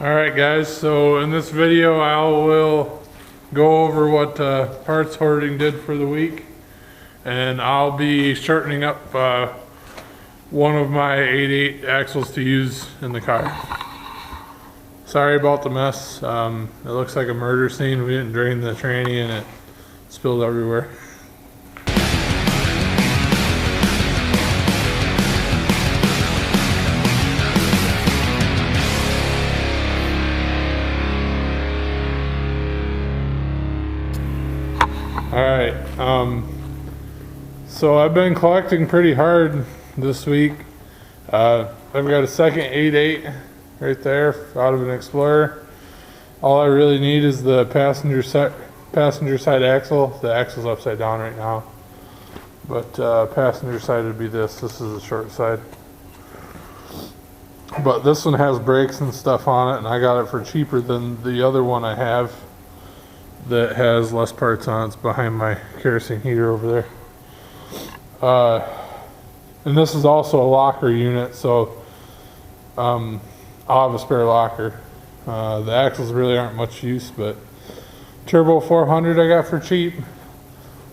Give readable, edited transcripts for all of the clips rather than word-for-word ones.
Alright guys, so in this video I will go over what parts hoarding did for the week, and I'll be shortening up one of my 8/8 axles to use in the car. Sorry about the mess. It looks like a murder scene. We didn't drain the tranny and it spilled everywhere. Alright, so I've been collecting pretty hard this week. I've got a second 8/8 right there out of an Explorer. All I really need is the passenger side axle. The axle's upside down right now, but passenger side would be this. This is the short side. But this one has brakes and stuff on it, and I got it for cheaper than the other one I have that has less parts on. It's behind my kerosene heater over there. And this is also a locker unit, so I'll have a spare locker. The axles really aren't much use, but Turbo 400 I got for cheap.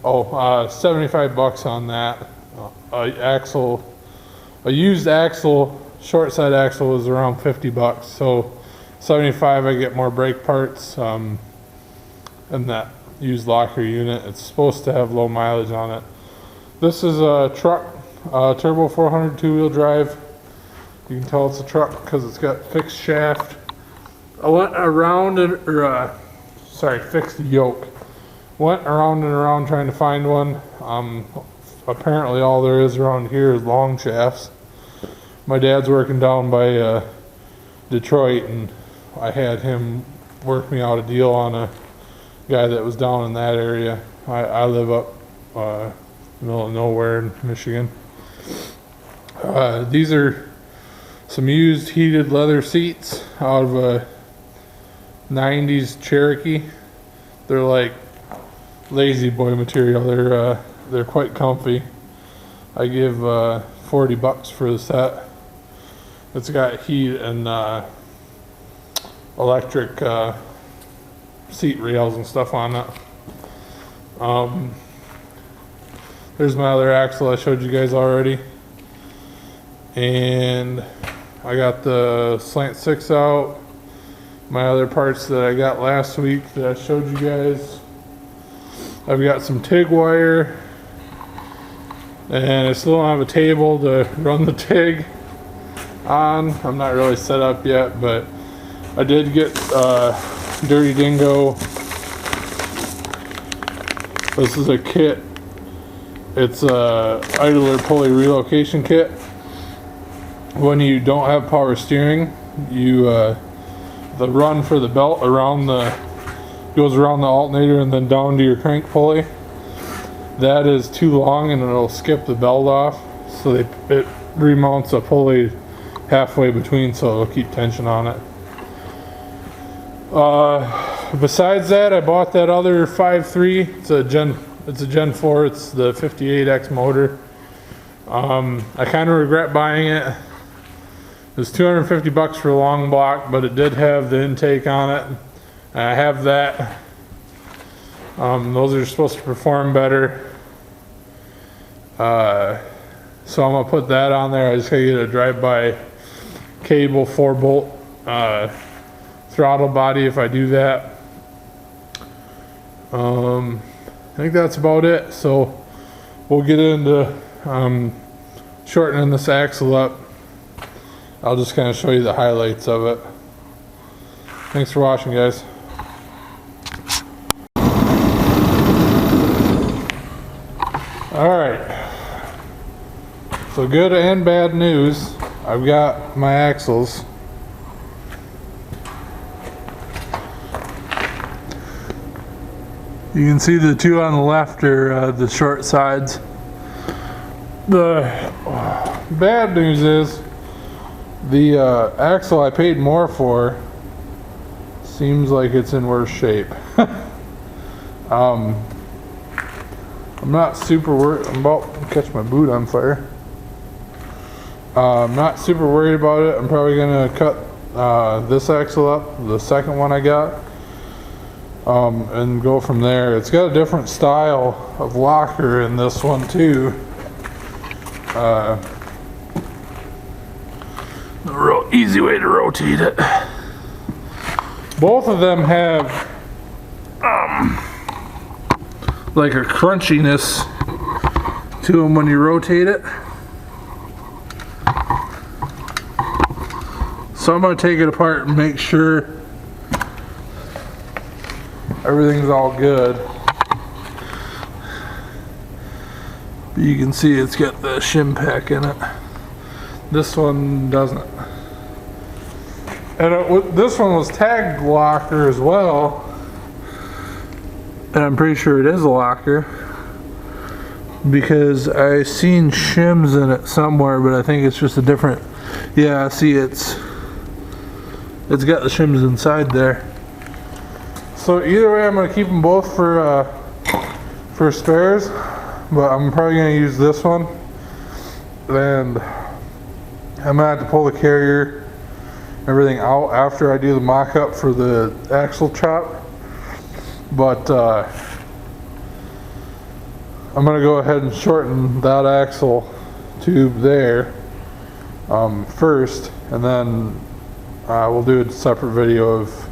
75 bucks on that. A used axle, short side axle, was around 50 bucks. So 75 I get more brake parts. And that used locker unit, it's supposed to have low mileage on it. This is a truck, Turbo 400 two-wheel drive. You can tell it's a truck because it's got fixed shaft. I went around fixed yoke. Went around and around trying to find one. Apparently all there is around here is long shafts. My dad's working down by Detroit, and I had him work me out a deal on a guy that was down in that area. I live up middle of nowhere in Michigan. These are some used heated leather seats out of a 90s Cherokee. They're like lazy boy material. They're quite comfy. I give 40 bucks for the set. It's got heat and electric seat rails and stuff on it. There's my other axle I showed you guys already, and I got the slant 6 out. My other parts that I got last week that I showed you guys. I've got some TIG wire, and I still don't have a table to run the TIG on. I'm not really set up yet, but I did get Dirty Dingo. This is a kit. It's a idler pulley relocation kit. When you don't have power steering, you the run for the belt goes around the alternator and then down to your crank pulley. That is too long and it'll skip the belt off, so it remounts a pulley halfway between, so it'll keep tension on it. Besides that, I bought that other 5.3. It's a Gen 4. It's the 58X motor. I kind of regret buying it. It was 250 bucks for a long block, but it did have the intake on it. I have that. Those are supposed to perform better. So I'm gonna put that on there. I just gotta get a drive-by cable 4-bolt throttle body if I do that. I think that's about it. So we'll get into shortening this axle up. I'll just kind of show you the highlights of it. Thanks for watching, guys. Alright, so good and bad news. I've got my axles. You can see the two on the left are the short sides. The bad news is the axle I paid more for seems like it's in worse shape. I'm not super worried. I'm about to catch my boot on fire. I'm not super worried about it. I'm probably gonna cut this axle up, the second one I got, and go from there. It's got a different style of locker in this one too. A real easy way to rotate it. Both of them have like a crunchiness to them when you rotate it. So I'm going to take it apart and make sure everything's all good. You can see it's got the shim pack in it. This one doesn't. And this one was tagged locker as well. And I'm pretty sure it is a locker, because I seen shims in it somewhere, but I think it's just a different. Yeah, see, it's got the shims inside there. So either way, I'm gonna keep them both for spares, but I'm probably gonna use this one, and I'm gonna have to pull the carrier, everything out after I do the mock-up for the axle chop. But I'm going to go ahead and shorten that axle tube there first, and then we'll do a separate video of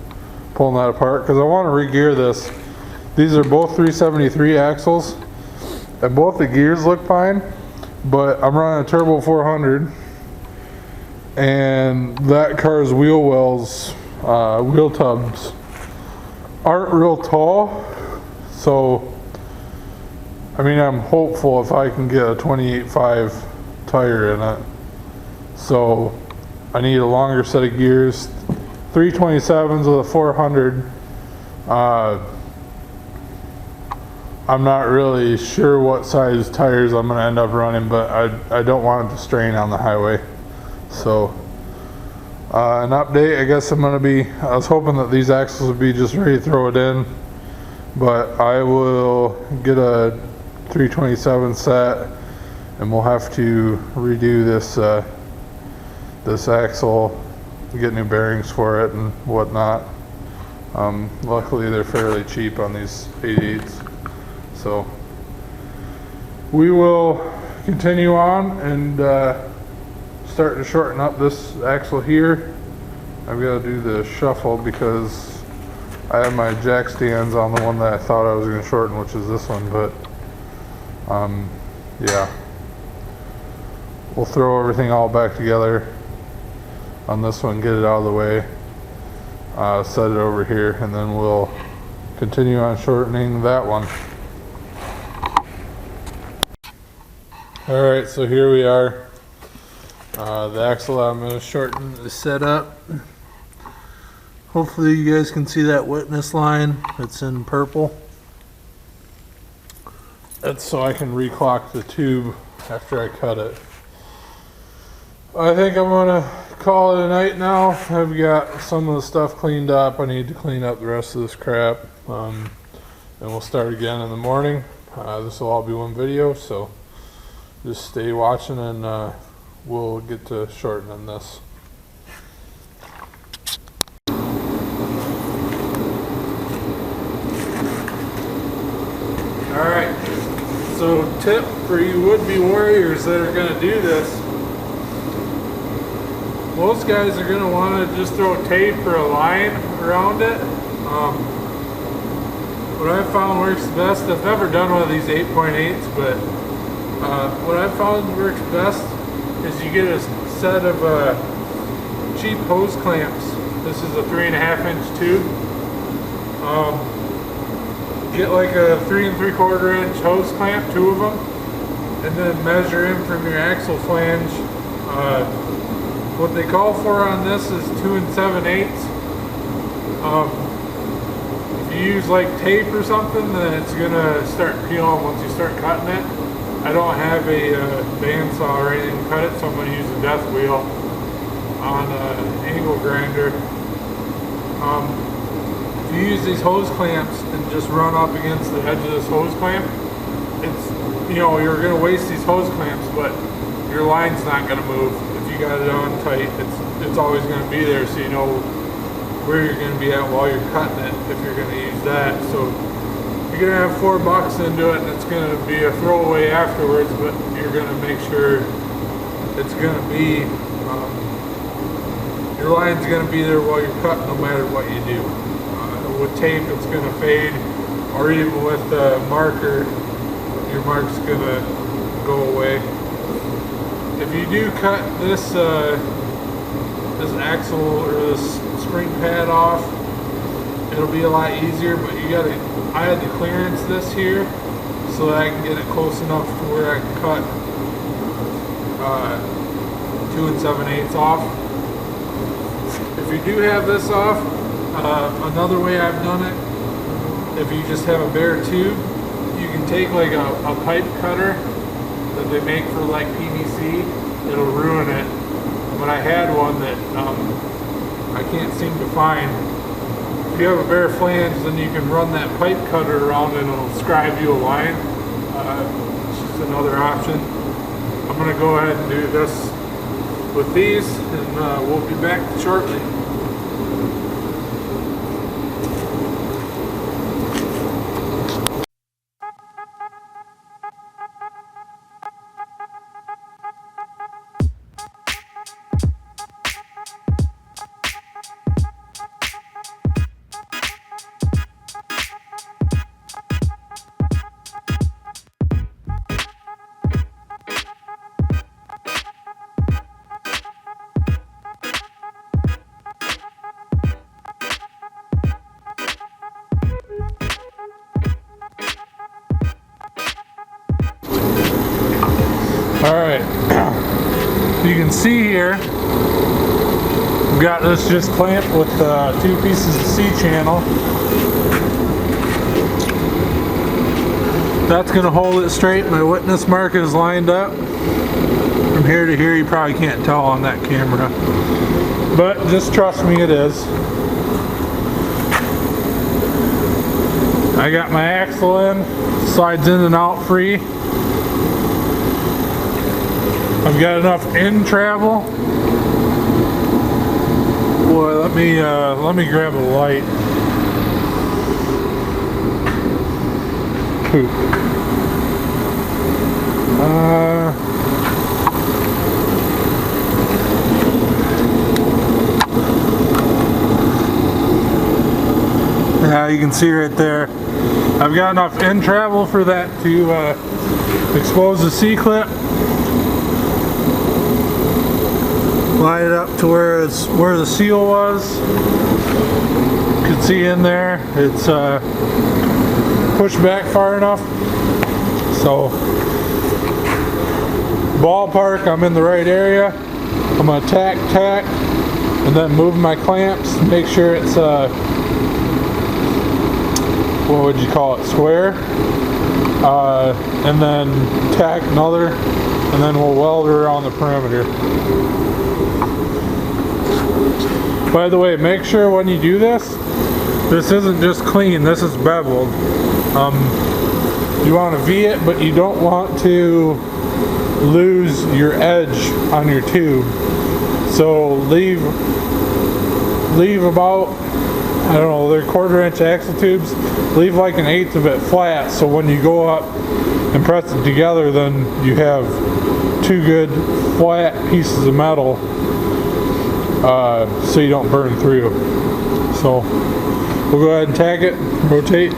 pulling that apart, because I want to re-gear this. These are both 373 axles, and both the gears look fine, but I'm running a turbo 400, and that car's wheel wells, wheel tubs aren't real tall. So I mean, I'm hopeful if I can get a 28.5 tire in it. So I need a longer set of gears, 327s with a 400. I'm not really sure what size tires I'm going to end up running, but I don't want it to strain on the highway. So an update, I guess I was hoping that these axles would be just ready to throw it in, but I will get a 327 set, and we'll have to redo this axle, get new bearings for it and whatnot. Luckily they're fairly cheap on these 88s. So we will continue on and start to shorten up this axle here. I've got to do the shuffle because I have my jack stands on the one that I thought I was going to shorten, which is this one, but yeah, we'll throw everything all back together on this one, get it out of the way, set it over here, and then we'll continue on shortening that one. Alright, so here we are. The axle I'm going to shorten is set up. Hopefully you guys can see that witness line. It's in purple. That's so I can reclock the tube after I cut it. I think I'm going to call it a night now. I've got some of the stuff cleaned up. I need to clean up the rest of this crap. And we'll start again in the morning. This will all be one video, so just stay watching and we'll get to shortening this. Alright, so tip for you would-be warriors that are going to do this. Most guys are going to want to just throw tape or a line around it. What I found works best, I've never done one of these 8.8s, but what I found works best is you get a set of cheap hose clamps. This is a 3.5-inch tube. Get like a 3 3/4-inch hose clamp, 2 of them, and then measure in from your axle flange. What they call for on this is 2 7/8. If you use like tape or something, then it's gonna start peeling once you start cutting it. I don't have a bandsaw or anything to cut it, so I'm going to use a death wheel on an angle grinder. If you use these hose clamps and just run up against the edge of this hose clamp, it's, you know, you're going to waste these hose clamps, but your line's not going to move. If you got it on tight, it's always going to be there, so you know where you're going to be at while you're cutting it if you're going to use that. So you're going to have $4 into it, and it's going to be a throwaway afterwards, but you're going to make sure it's going to be, your line's going to be there while you're cutting no matter what you do. With tape it's going to fade, or even with the marker, your mark's going to go away. If you do cut this this axle or this spring pad off, it'll be a lot easier, but you gotta, I had to clearance this here so that I can get it close enough to where I can cut 2 7/8 off. If you do have this off, another way I've done it, if you just have a bare tube, you can take like a pipe cutter that they make for like PVC. It'll ruin it, but I had one that I can't seem to find. If you have a bare flange, then you can run that pipe cutter around and it'll scribe you a line. It's just another option. I'm going to go ahead and do this with these, and we'll be back shortly. Alright, you can see here, we've got this just clamped with 2 pieces of C-channel. That's going to hold it straight. My witness mark is lined up. From here to here, you probably can't tell on that camera, but just trust me, it is. I got my axle in, slides in and out free. I've got enough in travel. Boy, let me grab a light. Yeah, you can see right there. I've got enough in travel for that to expose the C-clip. Line it up to where the seal was. You can see in there, it's pushed back far enough. So, ballpark, I'm in the right area. I'm gonna tack, and then move my clamps. Make sure it's what would you call it? Square. And then tack another, and then we'll weld her around the perimeter. By the way, make sure when you do this, this isn't just clean, this is beveled. You want to V it, but you don't want to lose your edge on your tube. So leave about, I don't know, they're 1/4 inch axle tubes. Leave like 1/8 of it flat, so when you go up and press it together, then you have 2 good flat pieces of metal, so you don't burn through. So we'll go ahead and tack it, rotate.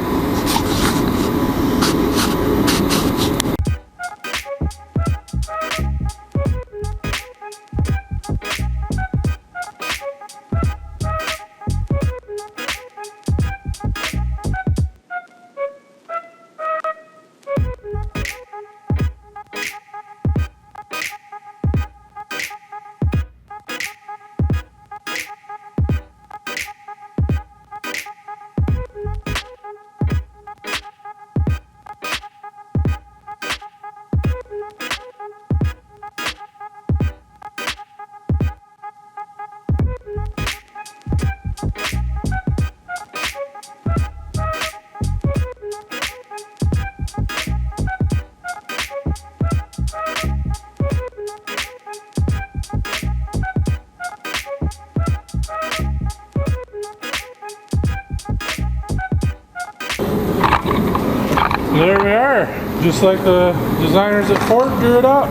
There we are, just like the designers at Ford drew it up.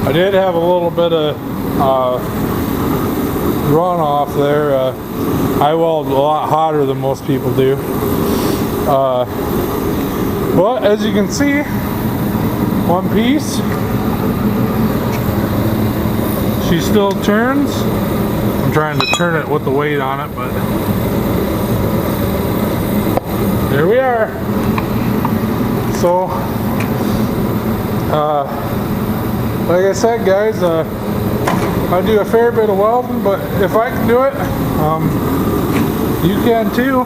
I did have a little bit of runoff there. I weld a lot hotter than most people do. But as you can see, one piece. She still turns. I'm trying to turn it with the weight on it, but there we are. So, like I said, guys, I do a fair bit of welding, but if I can do it, you can too.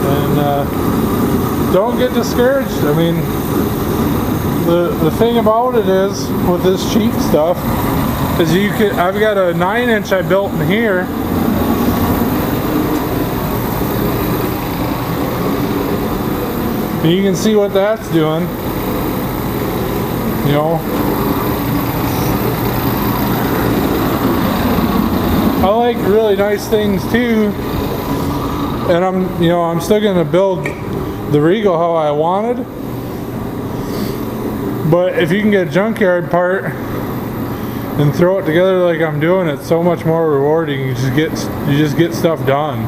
And don't get discouraged. I mean, the thing about it is, with this cheap stuff, is I've got a 9-inch I built in here. And you can see what that's doing. You know, I like really nice things too, and I'm still gonna build the Regal how I wanted. But if you can get a junkyard part and throw it together like I'm doing, it's so much more rewarding. You just get stuff done.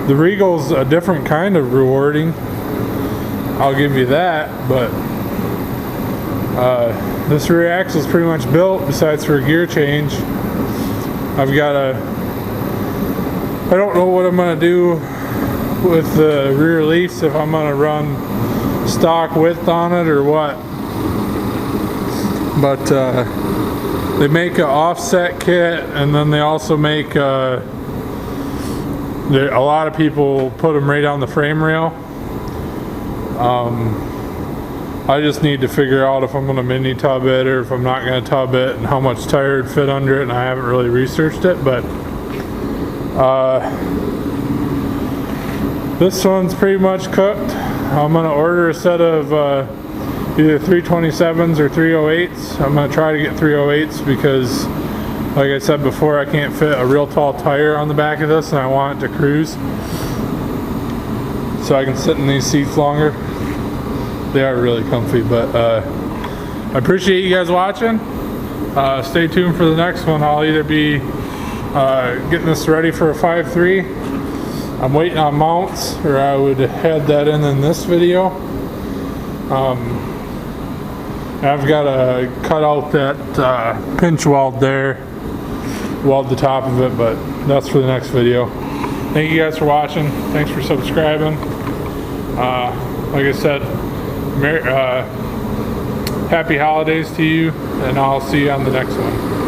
The Regal's a different kind of rewarding, I'll give you that, but this rear axle is pretty much built, besides for a gear change. I don't know what I'm going to do with the rear leafs, if I'm going to run stock width on it or what. But they make an offset kit, and then they also make a lot of people put them right on the frame rail. I just need to figure out if I'm going to mini tub it or if I'm not going to tub it, and how much tire would fit under it, and I haven't really researched it. But this one's pretty much cooked. I'm going to order a set of either 327s or 308s. I'm going to try to get 308s because, like I said before, I can't fit a real tall tire on the back of this, and I want it to cruise so I can sit in these seats longer. They are really comfy. But I appreciate you guys watching. Stay tuned for the next one. I'll either be getting this ready for a 5.3. I'm waiting on mounts, or I would head that in this video. I've got to cut out that pinch weld there, weld the top of it, but that's for the next video. Thank you guys for watching. Thanks for subscribing. Like I said, happy holidays to you, and I'll see you on the next one.